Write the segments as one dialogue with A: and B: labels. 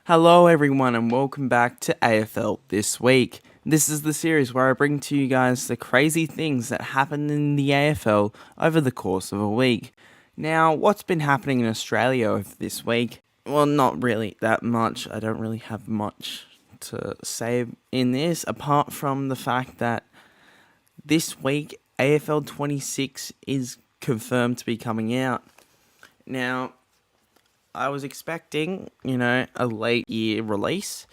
A: Hello everyone and welcome back to AFL This Week. This is the series where I bring to you guys the crazy things that happened in the AFL over the course of a week. Now, what's been happening in Australia over this week? Well, not really that much. I don't really have much to say in this, apart from the fact that this week AFL 26 is confirmed to be coming out. Now, I was expecting, a late year release,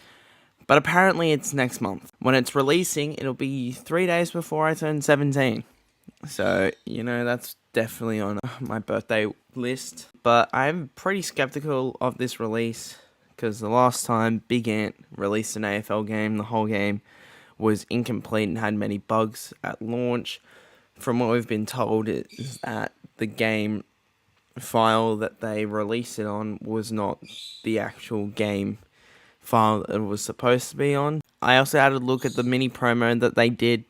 A: but apparently it's next month. When it's releasing, it'll be 3 days before I turn 17. So, that's definitely on my birthday list. But I'm pretty skeptical of this release because the last time Big Ant released an AFL game, the whole game was incomplete and had many bugs at launch. From what we've been told is that the game file that they released it on was not the actual game file that it was supposed to be on. I also had a look at the mini promo that they did,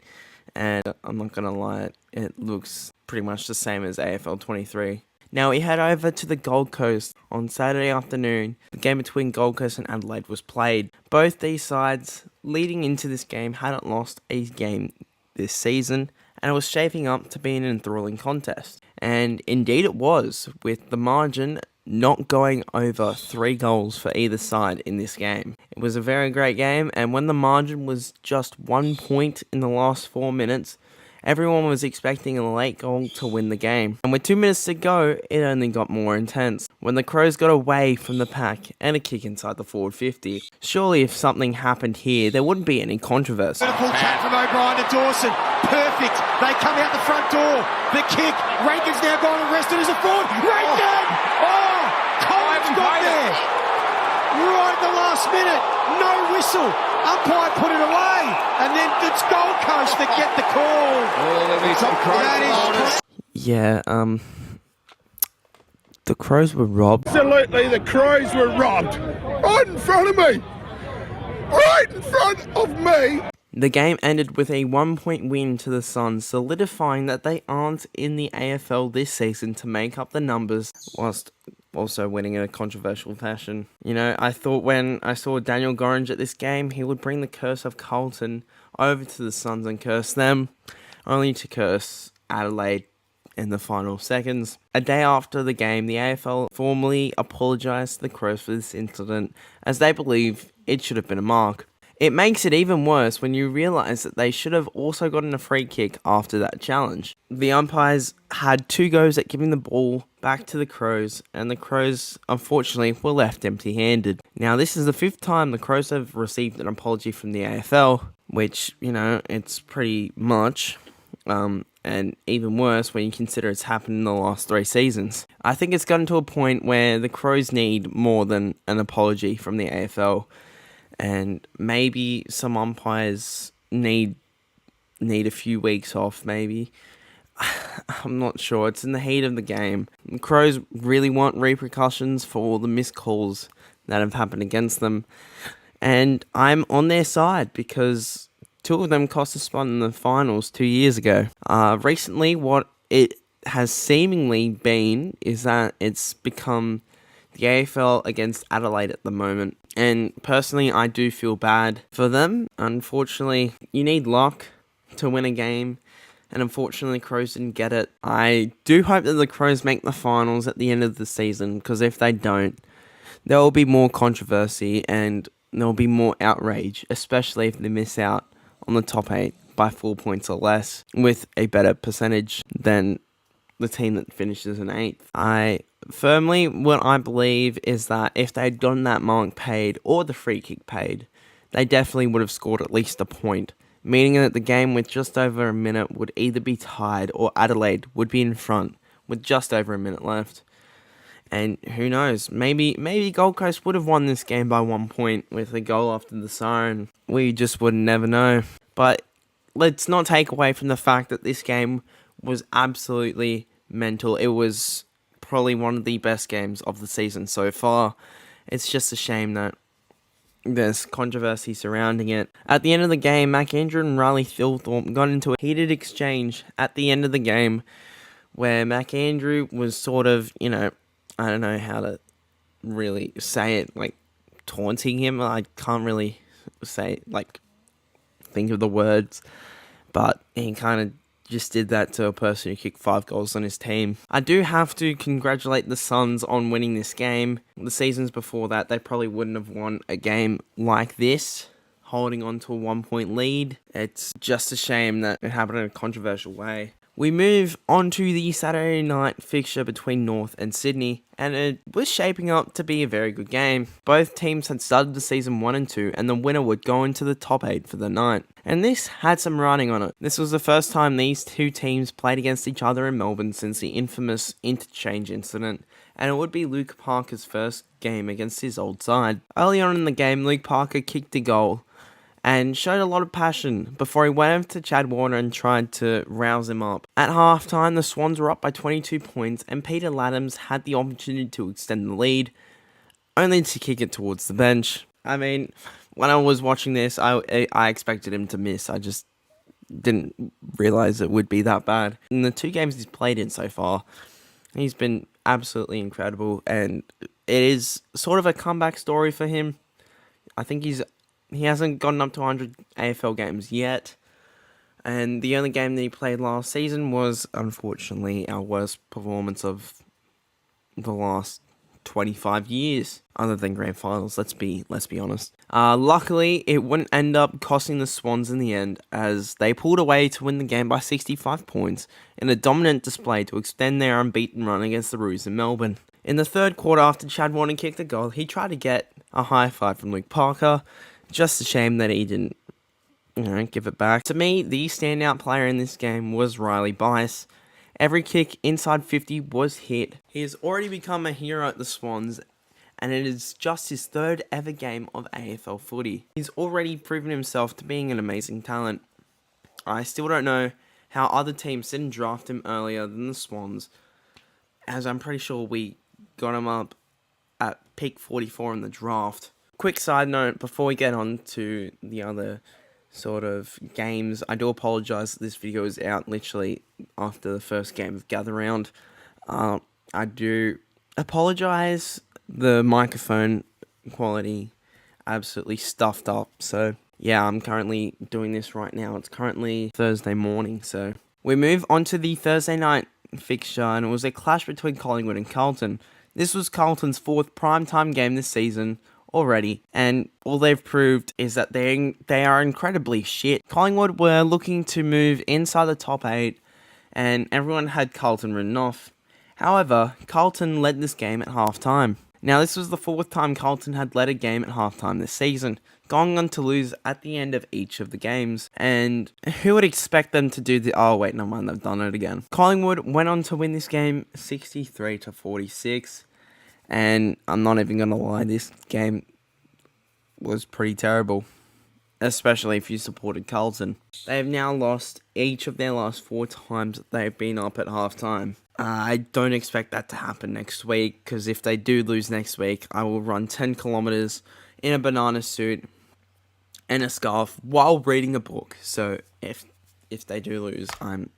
A: and I'm not gonna lie, it looks pretty much the same as AFL 23. Now we head over to the Gold Coast on Saturday afternoon. The game between Gold Coast and Adelaide was played. Both these sides leading into this game hadn't lost a game this season, and it was shaping up to be an enthralling contest. And indeed it was, with the margin not going over 3 goals for either side in this game. It was a very great game, and when the margin was just 1 point in the last 4 minutes, everyone was expecting a late goal to win the game. And with 2 minutes to go, it only got more intense when the Crows got away from the pack and a kick inside the forward 50. Surely if something happened here, there wouldn't be any controversy.
B: Beautiful tap from O'Brien to Dawson. Perfect. They come out the front door. The kick. Rankin's now gone and rested as a forward. Rankin! Oh! Cole's got there. Right at the last minute. No whistle. Umpire put it away. And then it's Gold Coast that get the call.
A: Yeah, the Crows were robbed.
C: Absolutely, the Crows were robbed. Right in front of me. Right in front of me.
A: The game ended with a 1-point win to the Suns, solidifying that they aren't in the AFL this season to make up the numbers, whilst also winning in a controversial fashion. I thought when I saw Daniel Gorringe at this game, he would bring the curse of Carlton over to the Suns and curse them, only to curse Adelaide in the final seconds. A day after the game, the AFL formally apologised to the Crows for this incident, as they believe it should have been a mark. It makes it even worse when you realise that they should have also gotten a free kick after that challenge. The umpires had 2 goes at giving the ball back to the Crows, and the Crows, unfortunately, were left empty-handed. Now, this is the 5th time the Crows have received an apology from the AFL, which, it's pretty much, and even worse when you consider it's happened in the last 3 seasons. I think it's gotten to a point where the Crows need more than an apology from the AFL. And maybe some umpires need a few weeks off, maybe. I'm not sure. It's in the heat of the game. The Crows really want repercussions for all the missed calls that have happened against them. And I'm on their side because 2 of them cost a spot in the finals 2 years ago. Recently, what it has seemingly been is that it's become the AFL against Adelaide at the moment. And personally, I do feel bad for them. Unfortunately, you need luck to win a game. And unfortunately, Crows didn't get it. I do hope that the Crows make the finals at the end of the season, because if they don't, there will be more controversy and there will be more outrage, especially if they miss out on the top 8 by 4 points or less with a better percentage than the team that finishes in 8th. What I believe is that if they'd gotten that mark paid or the free kick paid, they definitely would have scored at least a point, meaning that the game with just over a minute would either be tied or Adelaide would be in front with just over a minute left. And who knows, maybe Gold Coast would have won this game by 1 point with a goal after the siren. We just would never know. But let's not take away from the fact that this game was absolutely mental. It was probably one of the best games of the season so far. It's just a shame that there's controversy surrounding it. At the end of the game, McAndrew and Riley Thilthorpe got into a heated exchange at the end of the game where McAndrew was sort of, I don't know how to really say it, like taunting him. I can't really think of the words, but he kind of just did that to a person who kicked 5 goals on his team. I do have to congratulate the Suns on winning this game. The seasons before that, they probably wouldn't have won a game like this, holding on to a 1-point lead. It's just a shame that it happened in a controversial way. We move on to the Saturday night fixture between North and Sydney, and it was shaping up to be a very good game. Both teams had started the season 1 and 2, and the winner would go into the top 8 for the night. And this had some writing on it. This was the first time these two teams played against each other in Melbourne since the infamous interchange incident, and it would be Luke Parker's first game against his old side. Early on in the game, Luke Parker kicked a goal and showed a lot of passion before he went over to Chad Warner and tried to rouse him up. At halftime, the Swans were up by 22 points, and Peter Laddams had the opportunity to extend the lead, only to kick it towards the bench. I mean, when I was watching this, I expected him to miss. I just didn't realise it would be that bad. In the 2 games he's played in so far, he's been absolutely incredible, and it is sort of a comeback story for him. I think he hasn't gotten up to 100 AFL games yet, and the only game that he played last season was, unfortunately, our worst performance of the last 25 years, other than grand finals, let's be honest. Luckily, it wouldn't end up costing the Swans in the end, as they pulled away to win the game by 65 points in a dominant display to extend their unbeaten run against the Roos in Melbourne. In the third quarter, after Chad Warner kicked the goal, he tried to get a high five from Luke Parker. Just a shame that he didn't, give it back. To me, the standout player in this game was Riley Bice. Every kick inside 50 was hit. He has already become a hero at the Swans, and it is just his 3rd ever game of AFL footy. He's already proven himself to being an amazing talent. I still don't know how other teams didn't draft him earlier than the Swans, as I'm pretty sure we got him up at pick 44 in the draft. Quick side note, before we get on to the other sort of games, I do apologise that this video is out literally after the first game of Gather Round. I do apologise, the microphone quality absolutely stuffed up, so yeah, I'm currently doing this right now. It's currently Thursday morning, so we move on to the Thursday night fixture, and it was a clash between Collingwood and Carlton. This was Carlton's 4th primetime game this season already, and all they've proved is that they are incredibly shit. Collingwood were looking to move inside the top 8, and everyone had Carlton written off. However, Carlton led this game at halftime. Now, this was the 4th time Carlton had led a game at halftime this season, going on to lose at the end of each of the games. And who would expect them to do never mind, they've done it again. Collingwood went on to win this game 63-46. And I'm not even going to lie, this game was pretty terrible, especially if you supported Carlton. They have now lost each of their last 4 times that they've been up at halftime. I don't expect that to happen next week, because if they do lose next week, I will run 10 kilometers in a banana suit and a scarf while reading a book. So if they do lose, I'm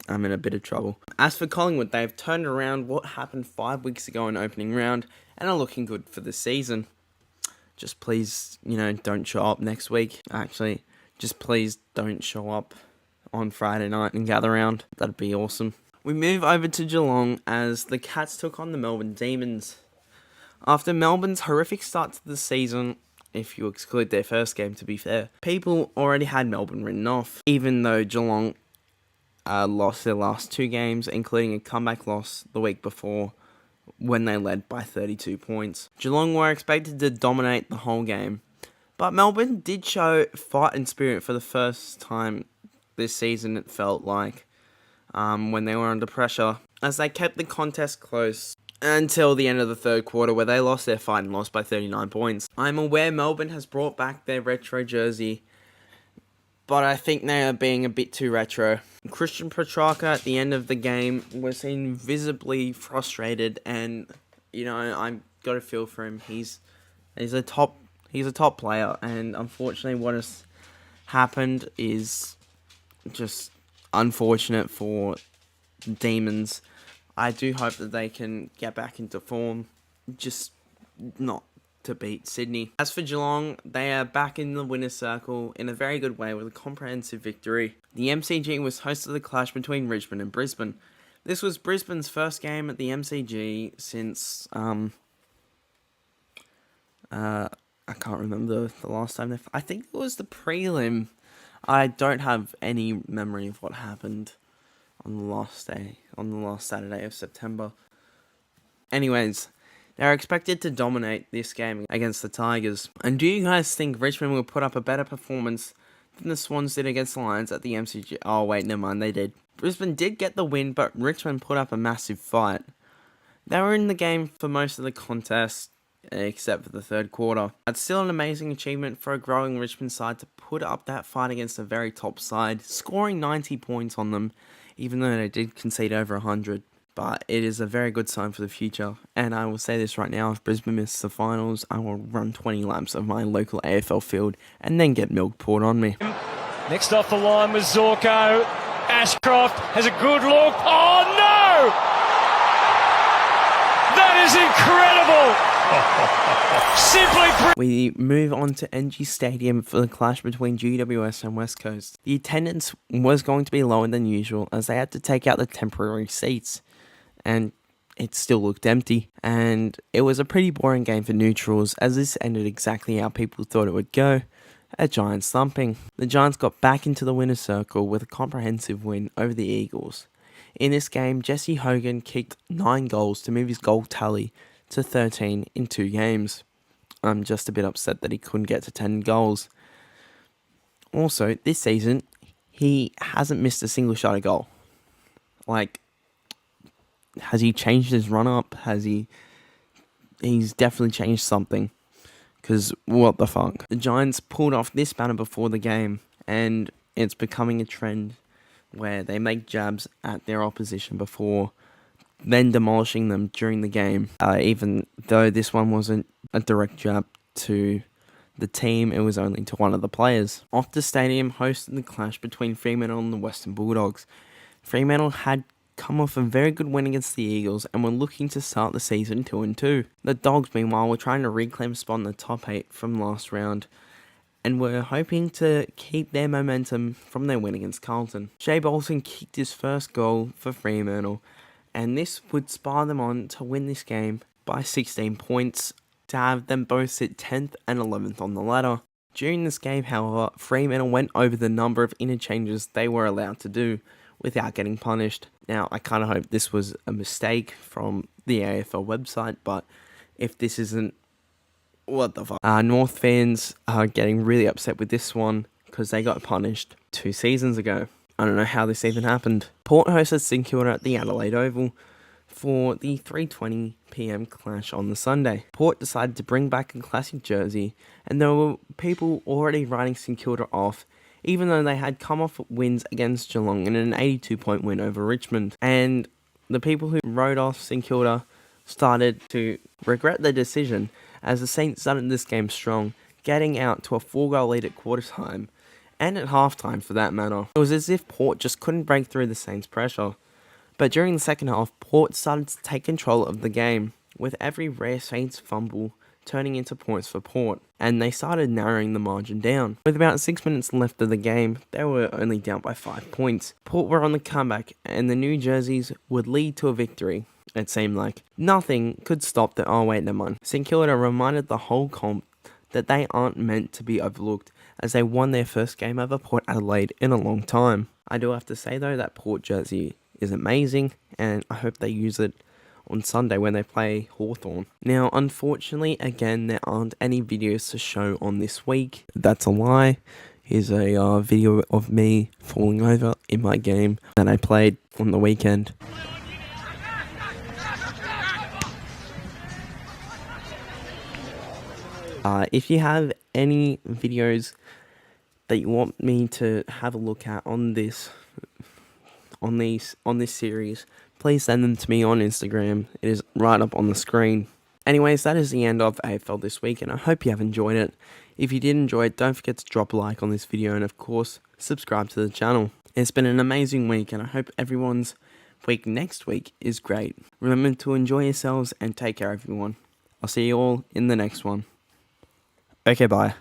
A: in a bit of trouble. As for Collingwood, they've turned around what happened 5 weeks ago in opening round and are looking good for the season. Just please, don't show up next week. Actually, just please don't show up on Friday night and gather round. That'd be awesome. We move over to Geelong as the Cats took on the Melbourne Demons. After Melbourne's horrific start to the season, if you exclude their first game to be fair, people already had Melbourne written off, even though Geelong lost their last 2 games, including a comeback loss the week before when they led by 32 points. Geelong were expected to dominate the whole game, but Melbourne did show fight and spirit for the first time this season, it felt like, when they were under pressure, as they kept the contest close until the end of the third quarter, where they lost their fight and lost by 39 points. I'm aware Melbourne has brought back their retro jersey, but I think they are being a bit too retro. Christian Petrarca at the end of the game was seen visibly frustrated, and I've got a feel for him. He's a top player, and unfortunately, what has happened is just unfortunate for the Demons. I do hope that they can get back into form, just not to beat Sydney. As for Geelong, they are back in the winner's circle in a very good way with a comprehensive victory. The MCG was host of the clash between Richmond and Brisbane. This was Brisbane's first game at the MCG since, I can't remember the last time I think it was the prelim. I don't have any memory of what happened on the last Saturday of September. Anyways, they're expected to dominate this game against the Tigers. And do you guys think Richmond will put up a better performance than the Swans did against the Lions at the MCG? Oh wait, never mind, they did. Brisbane did get the win, but Richmond put up a massive fight. They were in the game for most of the contest, except for the third quarter. It's still an amazing achievement for a growing Richmond side to put up that fight against a very top side, scoring 90 points on them, even though they did concede over 100. But it is a very good sign for the future, and I will say this right now, if Brisbane misses the finals, I will run 20 laps of my local AFL field and then get milk poured on me.
D: Next off the line was Zorko. Ashcroft has a good look. Oh no! That is incredible! Simply
A: We move on to NG Stadium for the clash between GWS and West Coast. The attendance was going to be lower than usual as they had to take out the temporary seats, and it still looked empty. And it was a pretty boring game for neutrals as this ended exactly how people thought it would go. A Giants thumping. The Giants got back into the winner's circle with a comprehensive win over the Eagles. In this game, Jesse Hogan kicked 9 goals to move his goal tally to 13 in 2 games. I'm just a bit upset that he couldn't get to 10 goals. Also, this season, he hasn't missed a single shot at goal. Like, has he changed his run-up? He's definitely changed something. Because, what the fuck? The Giants pulled off this banner before the game, and it's becoming a trend where they make jabs at their opposition before then demolishing them during the game. Even though this one wasn't a direct jab to the team, it was only to one of the players. Optus Stadium hosted the clash between Fremantle and the Western Bulldogs. Fremantle had come off a very good win against the Eagles and were looking to start the season 2-2. The Dogs, meanwhile, were trying to reclaim a spot in the top 8 from last round and were hoping to keep their momentum from their win against Carlton. Shea Bolton kicked his first goal for Fremantle, and this would spur them on to win this game by 16 points to have them both sit 10th and 11th on the ladder. During this game, however, Fremantle went over the number of interchanges they were allowed to do without getting punished. Now, I kind of hope this was a mistake from the AFL website, but if this isn't, what the fuck? North fans are getting really upset with this one because they got punished 2 seasons ago. I don't know how this even happened. Port hosted St Kilda at the Adelaide Oval for the 3:20 PM clash on the Sunday. Port decided to bring back a classic jersey, and there were people already writing St Kilda off, even though they had come off wins against Geelong in an 82-point win over Richmond. And the people who wrote off St Kilda started to regret their decision as the Saints started this game strong, getting out to a 4-goal lead at quarter time, and at halftime for that matter. It was as if Port just couldn't break through the Saints' pressure. But during the second half, Port started to take control of the game, with every rare Saints fumble turning into points for Port, and they started narrowing the margin down. With about 6 minutes left of the game, they were only down by 5 points. Port were on the comeback, and the new jerseys would lead to a victory. It seemed like nothing could stop the St Kilda reminded the whole comp that they aren't meant to be overlooked, as they won their first game over Port Adelaide in a long time. I do have to say though that Port jersey is amazing, and I hope they use it on Sunday when they play Hawthorn. Now, unfortunately, again, there aren't any videos to show on this week. That's a lie. Here's a video of me falling over in my game that I played on the weekend. If you have any videos that you want me to have a look at on this series, please send them to me on Instagram. It is right up on the screen. Anyways, that is the end of AFL this week, and I hope you have enjoyed it. If you did enjoy it, don't forget to drop a like on this video, and of course, subscribe to the channel. It's been an amazing week, and I hope everyone's week next week is great. Remember to enjoy yourselves and take care, everyone. I'll see you all in the next one. Okay, bye.